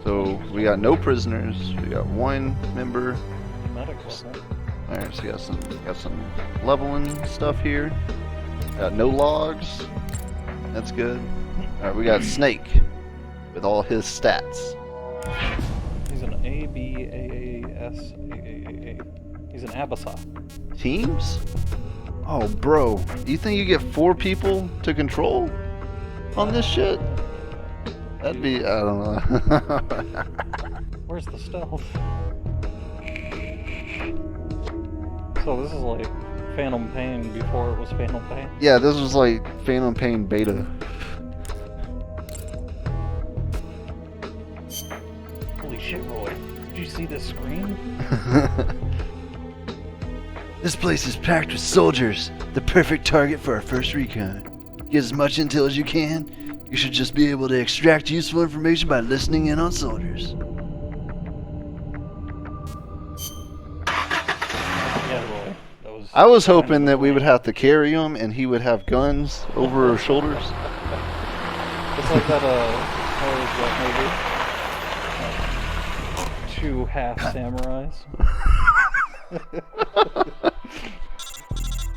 So we got no prisoners. We got one member. Medical level. Alright, so got some leveling stuff here. Got no logs. That's good. Alright, we got Snake with all his stats. He's an A-B-A-A-S-A-A-A-A. He's an Abyssal. Teams? Oh, bro. Do you think you get 4 people to control on this shit? That'd be, I don't know. Where's the stealth? So this is like Phantom Pain before it was Phantom Pain? Yeah, this was like Phantom Pain beta. Holy shit, Roy. Did you see this screen? This place is packed with soldiers. The perfect target for our first recon. Get as much intel as you can. You should just be able to extract useful information by listening in on soldiers. Yeah, Roy. That was. I was hoping that we would have to carry him and he would have guns over our shoulders. It's like that, how is that movie? 2 half samurais.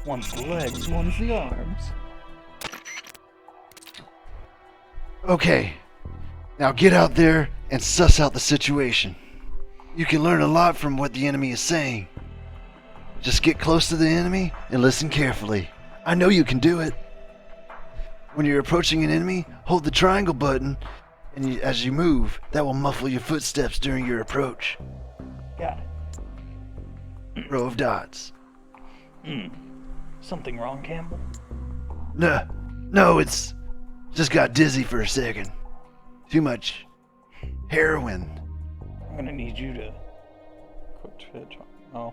One's the legs, one's the arms. Okay, now get out there and suss out the situation. You can learn a lot from what the enemy is saying. Just get close to the enemy and listen carefully. I know you can do it. When you're approaching an enemy, hold the triangle button, and as you move, that will muffle your footsteps during your approach. Got it. Row of dots. Something wrong, Campbell? No, it's just got dizzy for a second. Too much heroin. I'm gonna need you to quit twitch. Oh.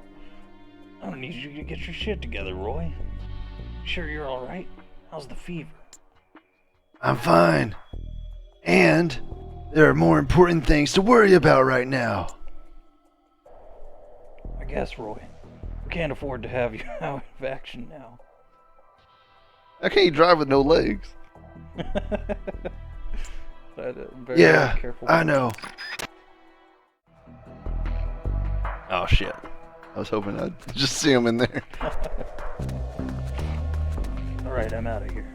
I'm gonna need you to get your shit together, Roy. Sure you're alright? How's the fever? I'm fine. And there are more important things to worry about right now. I guess, Roy. We can't afford to have you out of action now. How can you drive with no legs? Yeah, I know. Oh shit. I was hoping I'd just see him in there. Alright, I'm out of here.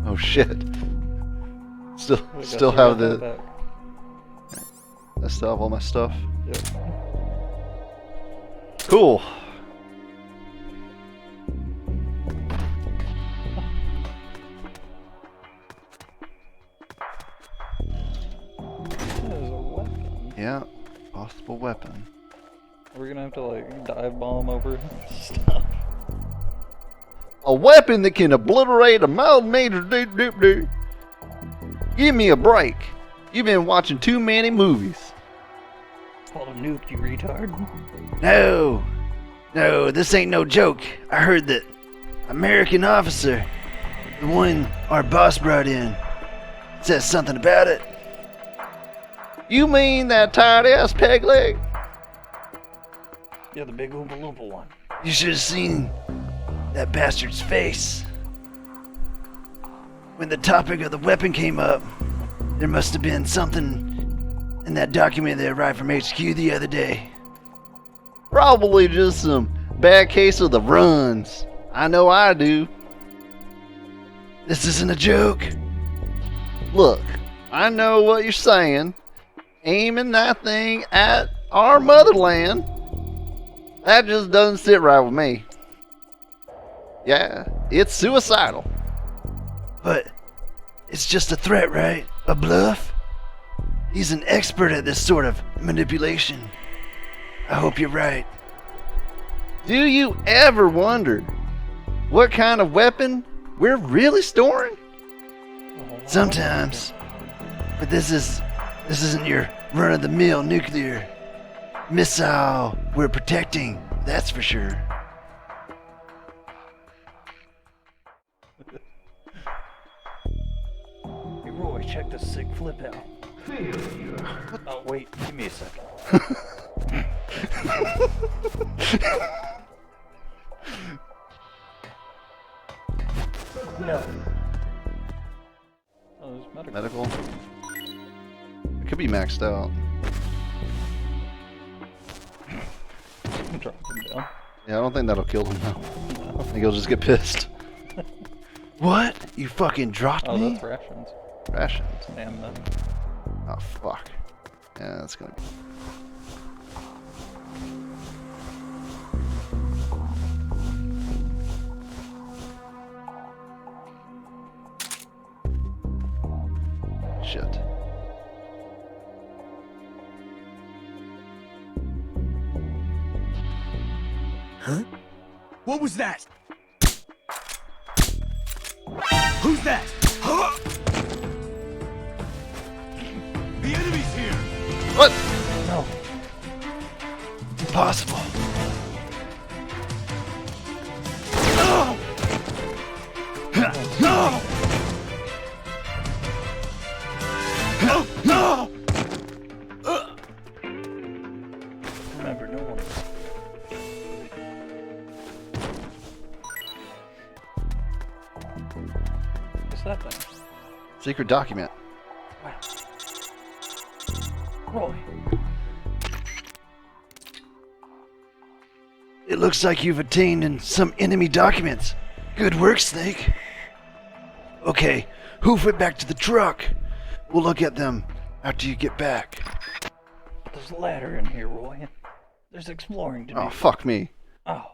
Oh shit. Still have the... I still have all my stuff. Yep. Cool. There's a weapon. Yeah, possible weapon. We're gonna have to like dive bomb over stuff. A weapon that can obliterate a mild major doop. Give me a break. You've been watching too many movies. It's called a nuke, you retard. No, this ain't no joke. I heard that American officer, the one our boss brought in, says something about it. You mean that tight ass peg leg? Yeah, the big Oompa Loompa one. You should have seen that bastard's face. When the topic of the weapon came up, there must have been something in that document that arrived from HQ the other day. Probably just some bad case of the runs. I know I do. This isn't a joke. Look, I know what you're saying. Aiming that thing at our motherland. That just doesn't sit right with me. Yeah, it's suicidal. But it's just a threat, right? A bluff? He's an expert at this sort of manipulation. I hope you're right. Do you ever wonder what kind of weapon we're really storing? Sometimes. But this isn't your run-of-the-mill nuclear missile we're protecting, that's for sure. Hey Roy, check this sick flip out. Oh wait, give me a second. No. Medical. It could be maxed out. Drop him down. Yeah, I don't think that'll kill him though. I think he'll just get pissed. What? You fucking dropped me? Oh, that's rations. Rations. Damn them. Oh, fuck. Yeah, that's gonna be... Shit. Huh? What was that? Who's that? Huh? The enemy's here! What? No. Impossible. No! No! Remember, no one. What's that thing? Secret document. Wow. Roy. It looks like you've obtained some enemy documents. Good work, Snake. Okay, hoof it back to the truck. We'll look at them after you get back. There's a ladder in here, Roy. There's exploring to do. Oh, fuck me. Oh.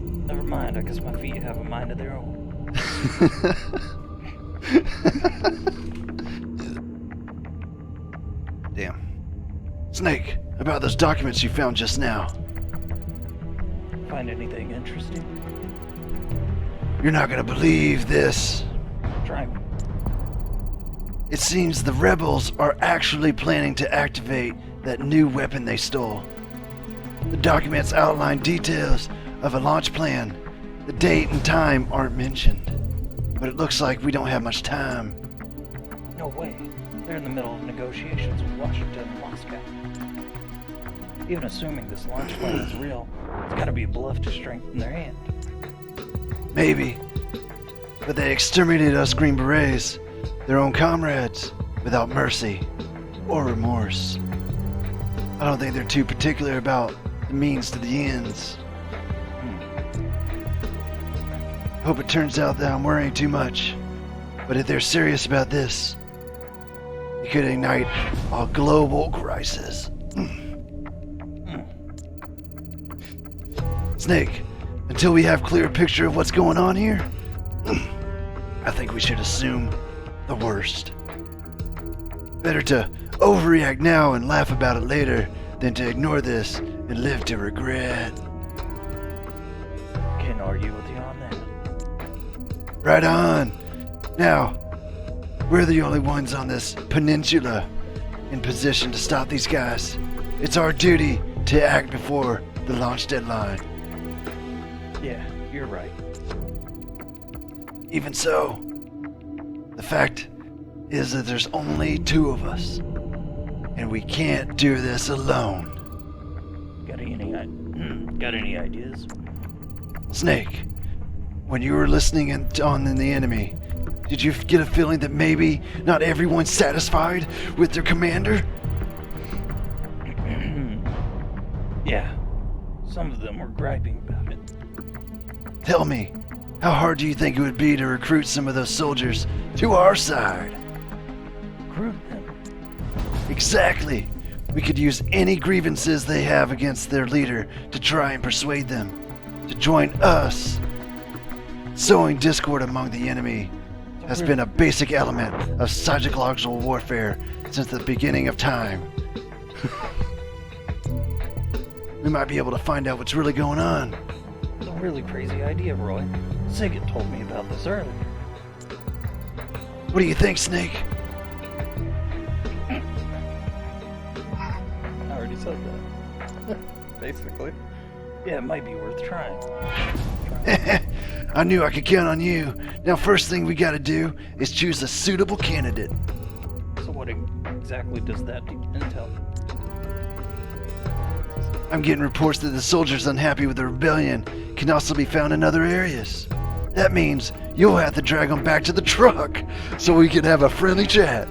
Never mind, I guess my feet have a mind of their own. Damn. Snake, about those documents you found just now. Find anything interesting? You're not gonna believe this. Try me. It seems the rebels are actually planning to activate that new weapon they stole. The documents outline details of a launch plan. The date and time aren't mentioned. But it looks like we don't have much time. No way. They're in the middle of negotiations with Washington and Moscow. Even assuming this launch plan is real, it's gotta be a bluff to strengthen their hand. Maybe. But they exterminated us Green Berets, their own comrades, without mercy or remorse. I don't think they're too particular about the means to the ends. Hope it turns out that I'm worrying too much. But if they're serious about this, it could ignite a global crisis. Snake, until we have a clear picture of what's going on here, I think we should assume the worst. Better to overreact now and laugh about it later than to ignore this and live to regret. Can't argue with you on that. Right on. Now, we're the only ones on this peninsula in position to stop these guys. It's our duty to act before the launch deadline. Yeah, you're right. Even so, the fact is that there's only two of us, and we can't do this alone. Got any ideas? Snake, when you were listening on the enemy, did you get a feeling that maybe not everyone's satisfied with their commander? Yeah, some of them were griping about it. Tell me, how hard do you think it would be to recruit some of those soldiers to our side? Recruit them? Exactly. We could use any grievances they have against their leader to try and persuade them to join us. Sowing discord among the enemy has been a basic element of psychological warfare since the beginning of time. We might be able to find out what's really going on. It's a really crazy idea, Roy. Sigurd told me about this earlier. What do you think, Snake? I already said that. Basically. Yeah, it might be worth trying. I knew I could count on you. Now, first thing we gotta do is choose a suitable candidate. So what exactly does that entail? I'm getting reports that the soldiers unhappy with the rebellion can also be found in other areas. That means you'll have to drag them back to the truck so we can have a friendly chat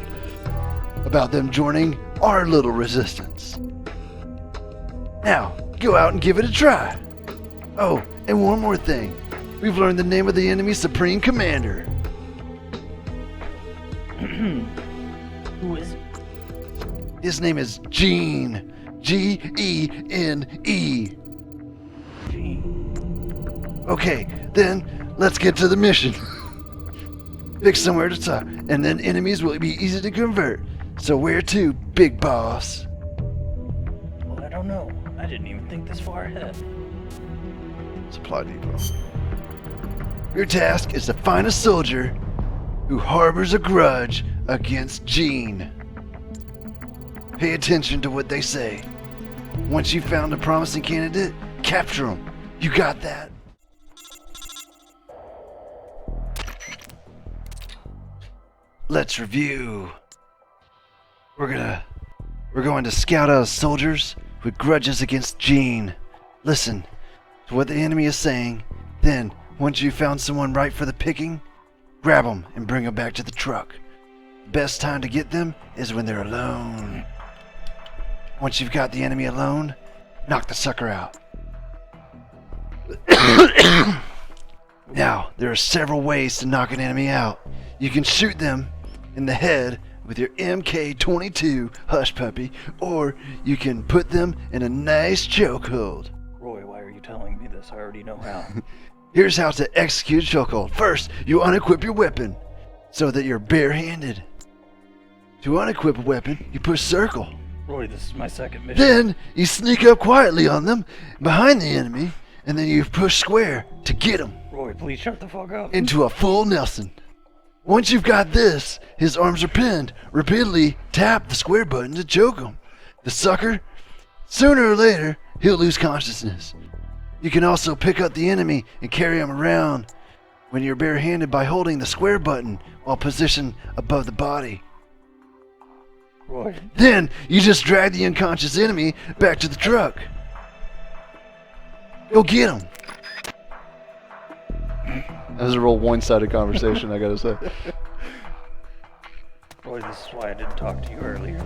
about them joining our little resistance. Now, go out and give it a try. Oh, and one more thing. We've learned the name of the enemy's Supreme Commander. Who is it? His name is Gene. Gene. Gene. Okay, then let's get to the mission. Pick somewhere to talk, and then enemies will be easy to convert. So where to, big boss? Well, I don't know. I didn't even think this far ahead. Supply depot. Your task is to find a soldier who harbors a grudge against Gene. Pay attention to what they say. Once you've found a promising candidate, capture him. You got that? Let's review. We're going to scout out soldiers with grudges against Gene. Listen to what the enemy is saying. Then, once you've found someone right for the picking, grab them and bring them back to the truck. Best time to get them is when they're alone. Once you've got the enemy alone, knock the sucker out. Now, there are several ways to knock an enemy out. You can shoot them in the head with your MK-22 Hush Puppy, or you can put them in a nice chokehold. Roy, why are you telling me this? I already know how. Here's how to execute a chokehold. First, you unequip your weapon so that you're barehanded. To unequip a weapon, you push circle. Roy, this is my second mission. Then, you sneak up quietly on them, behind the enemy, and then you push square to get him Roy, please shut the fuck up. into a full Nelson. Once you've got this, his arms are pinned. Repeatedly tap the square button to choke him. The sucker, sooner or later, he'll lose consciousness. You can also pick up the enemy and carry him around when you're barehanded by holding the square button while positioned above the body. Roy. Then, you just drag the unconscious enemy back to the truck. Go get him. That was a real one-sided conversation, I gotta say. Roy, this is why I didn't talk to you earlier.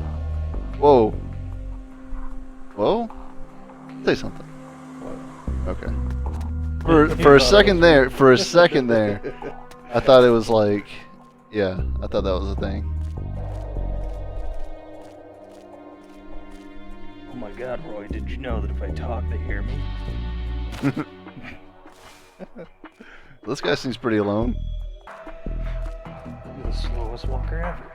Whoa. Whoa? Say something. What? Okay. For a second there, I thought it was like, yeah, I thought that was a thing. Oh my god, Roy, did you know that if I talk, they hear me? This guy seems pretty alone. You're the slowest walker ever.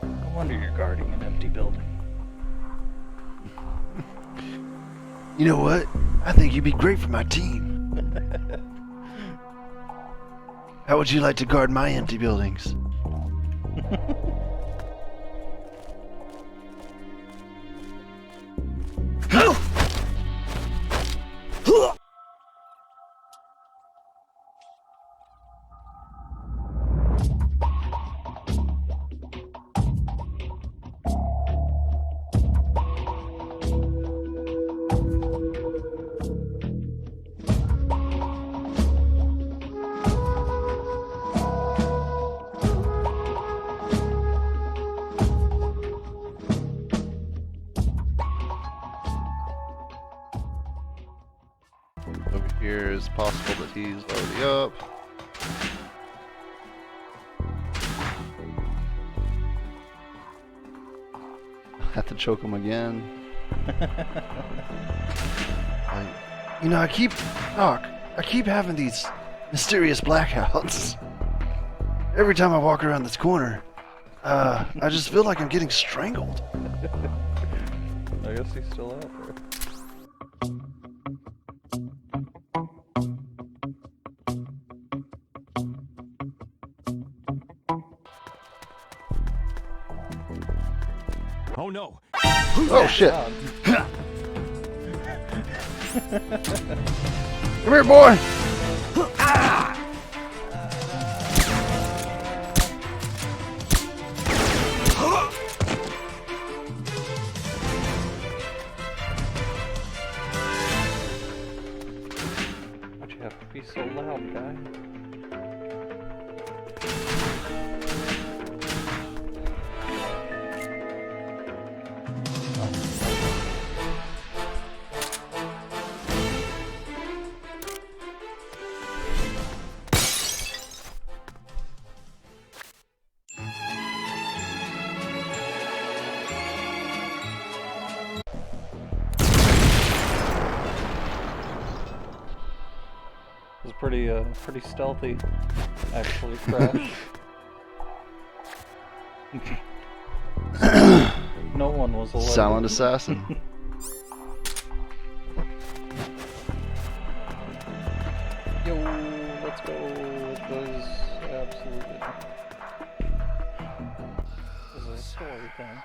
No wonder you're guarding an empty building. You know what? I think you'd be great for my team. How would you like to guard my empty buildings? Over here is possible that he's already up. Have to choke him again. You know, I keep having these mysterious blackouts. Every time I walk around this corner, I just feel like I'm getting strangled. I guess he's still out there. Oh no! Oh shit! Come here, boy! some guy. It was pretty stealthy, actually, Crash. No one was alive. Silent assassin. Yo, let's go, boys. Absolutely. This is a story thing.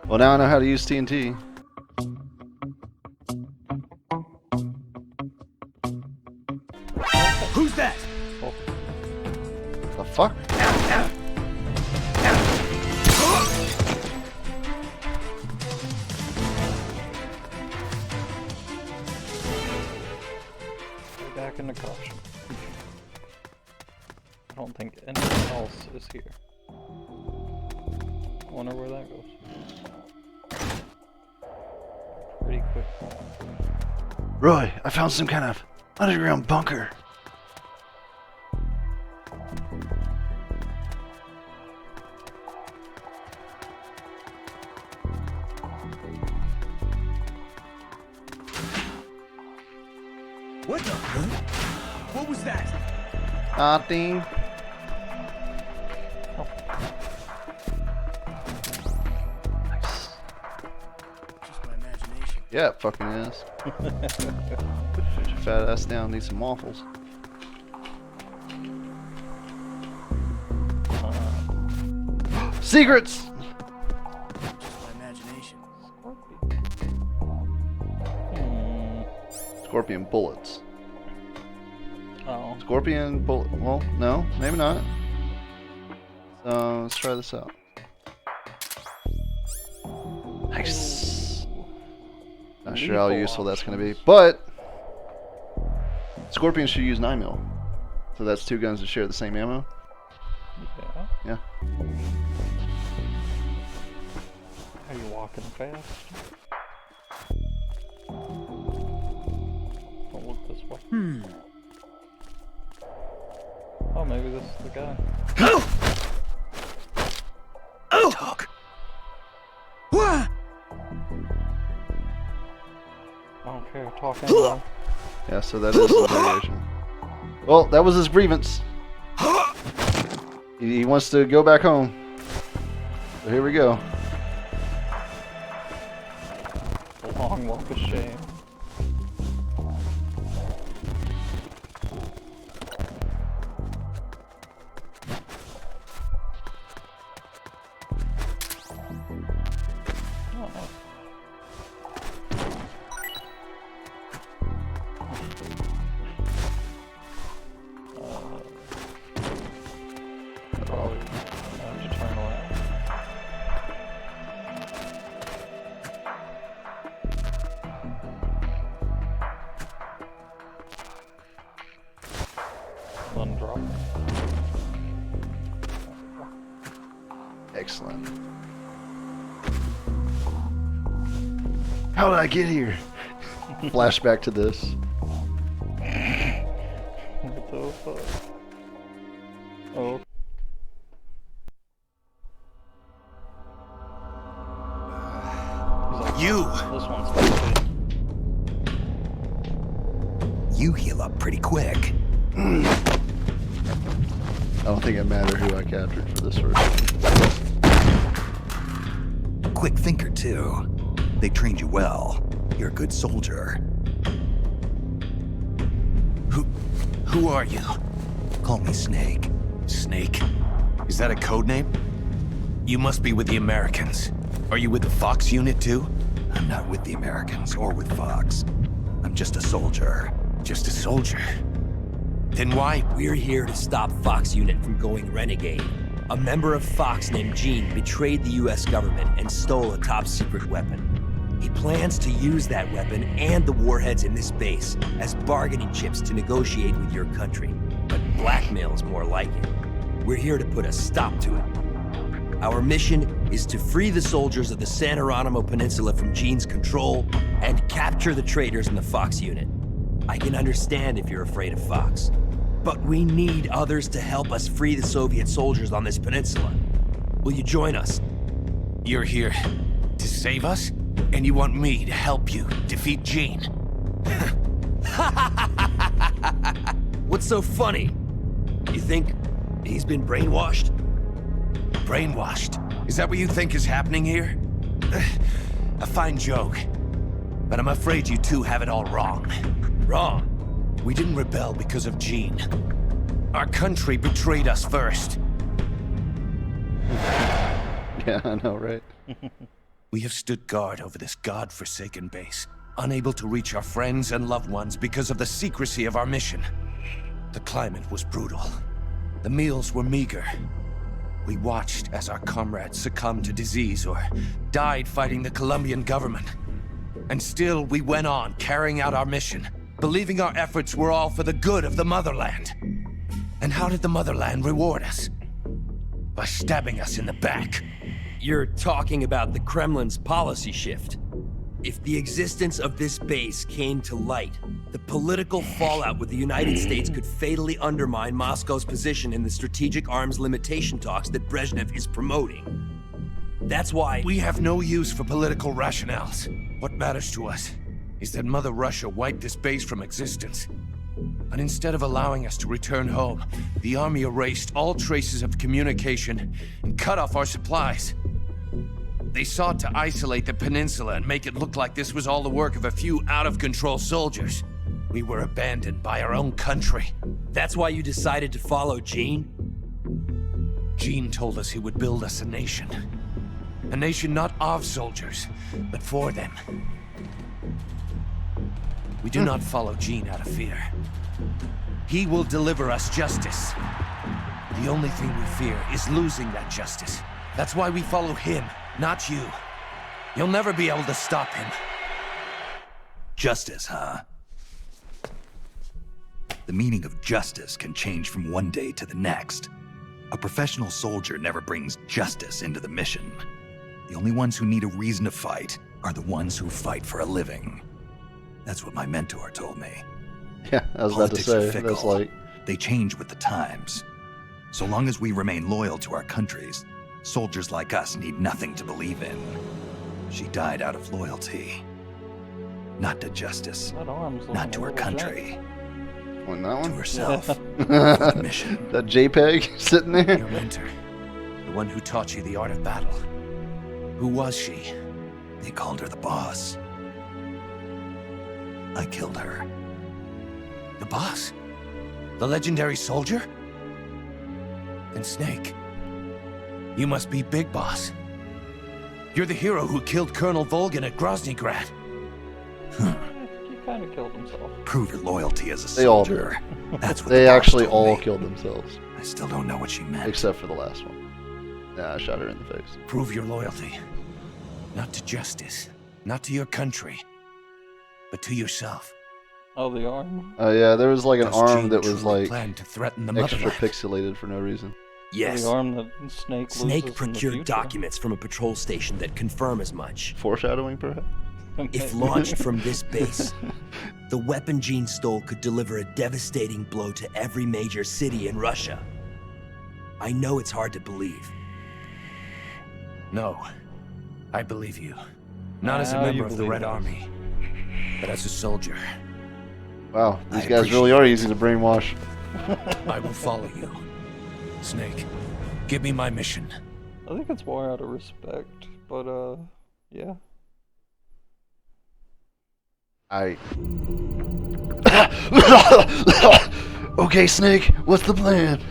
Well, now I know how to use TNT. Who's that? Oh, The fuck? way back in the caution. I don't think anyone else is here. I wonder where that goes. Pretty quick. Roy, I found some kind of underground bunker. What the? Huh? What was that? Nothing. Just my imagination. Yeah, it fucking is. Put your fat ass down, need some waffles. Secrets! Just my imagination. Scorpion bullets. Oh. Scorpion bullet. Well, no, maybe not. So let's try this out. Nice. Not sure how useful that's going to be, but Scorpion should use 9mm. So that's two guns that share the same ammo. Yeah. Yeah. Are you walking fast? Don't look this way. Oh, maybe this is the guy. Talk. What? I don't care. Talk anyway. Yeah, so that is the variation. Well, that was his grievance. He wants to go back home. So here we go. A long walk of shame. Probably have to turn around. Then drop. Excellent. How did I get here? Flashback to this. What the fuck? Oh. You. This one's filthy. You heal up pretty quick. I don't think it mattered who I captured for this version. Quick thinker, too. They trained you well. You're a good soldier. Who are you? Call me Snake. Snake? Is that a code name? You must be with the Americans. Are you with the Fox unit too? I'm not with the Americans or with Fox. I'm just a soldier. Just a soldier. Then why? We're here to stop Fox Unit from going renegade. A member of Fox named Gene betrayed the US government and stole a top secret weapon. He plans to use that weapon and the warheads in this base as bargaining chips to negotiate with your country. But blackmail's more like it. We're here to put a stop to it. Our mission is to free the soldiers of the San Geronimo Peninsula from Gene's control and capture the traitors in the Fox unit. I can understand if you're afraid of Fox, but we need others to help us free the Soviet soldiers on this peninsula. Will you join us? You're here to save us? And you want me to help you defeat Gene? What's so funny? You think he's been brainwashed? Brainwashed? Is that what you think is happening here? A fine joke. But I'm afraid you two have it all wrong. Wrong. We didn't rebel because of Gene. Our country betrayed us first. Yeah, I know, right? We have stood guard over this god-forsaken base, unable to reach our friends and loved ones because of the secrecy of our mission. The climate was brutal. The meals were meager. We watched as our comrades succumbed to disease or died fighting the Colombian government. And still, we went on carrying out our mission, believing our efforts were all for the good of the motherland. And how did the motherland reward us? By stabbing us in the back. You're talking about the Kremlin's policy shift. If the existence of this base came to light, the political fallout with the United States could fatally undermine Moscow's position in the strategic arms limitation talks that Brezhnev is promoting. That's why We have no use for political rationales. What matters to us is that Mother Russia wiped this base from existence. But instead of allowing us to return home, the army erased all traces of communication and cut off our supplies. They sought to isolate the peninsula and make it look like this was all the work of a few out-of-control soldiers. We were abandoned by our own country. That's why you decided to follow Gene? Gene told us he would build us a nation. A nation not of soldiers, but for them. We do not follow Gene out of fear. He will deliver us justice. The only thing we fear is losing that justice. That's why we follow him, not you. You'll never be able to stop him. Justice, huh? The meaning of justice can change from one day to the next. A professional soldier never brings justice into the mission. The only ones who need a reason to fight are the ones who fight for a living. That's what my mentor told me. Yeah, I was about to Politics are say, fickle. that's like... They change with the times. So long as we remain loyal to our countries, soldiers like us need nothing to believe in. She died out of loyalty. Not to justice. That arm's looking Not to a her little country. On that To one? herself. For the mission. That JPEG sitting there? Your mentor, the one who taught you the art of battle. Who was she? They called her the boss. I killed her. The boss? The legendary soldier? Then Snake, you must be Big Boss. You're the hero who killed Colonel Volgin at Groznygrad. He kind of killed himself. Prove your loyalty as a They all soldier. That's what They the boss actually told all me. killed themselves. I still don't know what she meant. Except for the last one. Yeah, I shot her in the face. Prove your loyalty. Not to justice, not to your country, but to yourself. Oh, the arm? Yeah, there was like an Does arm Gene that was truly like plan to threaten the extra motherland? pixelated for no reason. Yes. The arm that Snake Snake loses in the procured future. documents from a patrol station that confirm as much. Foreshadowing, perhaps? If launched from this base, the weapon Gene stole could deliver a devastating blow to every major city in Russia. I know it's hard to believe. No, I believe you. Not as a Now member you of the believe Red us. Army, but as a soldier. Wow, these I guys really are easy to brainwash. I will follow you. Snake, give me my mission. I think it's more out of respect, but yeah. Okay, Snake, what's the plan?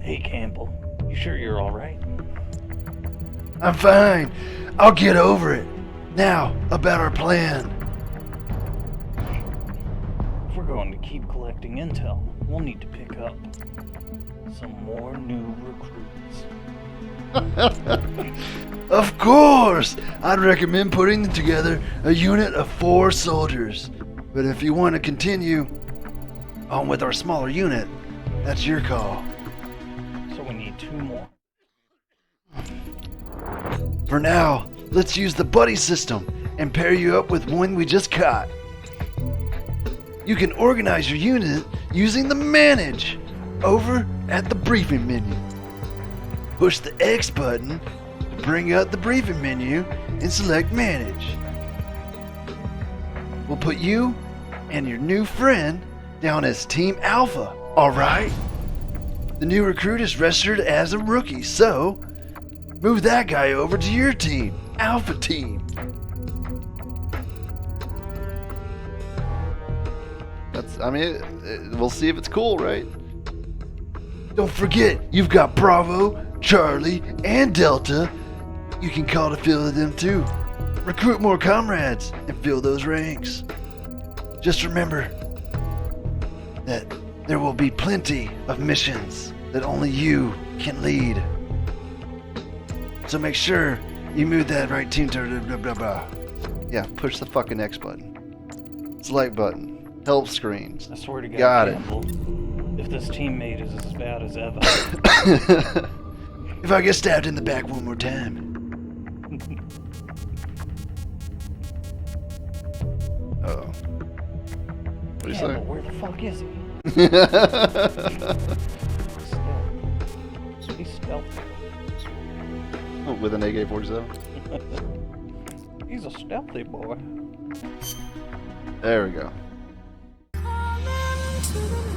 Hey, Campbell, you sure you're alright? I'm fine. I'll get over it. Now, about our plan. If we're going to keep collecting intel, we'll need to pick up some more new recruits. Of course! I'd recommend putting together a unit of 4 soldiers. But if you want to continue on with our smaller unit, that's your call. So we need 2 more. For now, let's use the buddy system and pair you up with one we just caught. You can organize your unit using the manage over at the briefing menu. Push the X button to bring up the briefing menu and select manage. We'll put you and your new friend down as Team Alpha, alright? The new recruit is registered as a rookie, so move that guy over to your team, Alpha Team. We'll see if it's cool, right? Don't forget, you've got Bravo, Charlie, and Delta. You can call to fill them too. Recruit more comrades and fill those ranks. Just remember that there will be plenty of missions that only you can lead. So make sure you move that right team to blah blah blah. Yeah, push the fucking X button. Select button. Help screens. I swear to God, Got it. Campbell, if this teammate is as bad as ever. If I get stabbed in the back one more time. Uh-oh. What do you Campbell, say? where the fuck is he? Stealth. He's stealthy. With an AK-47? He's a stealthy boy. There we go. To the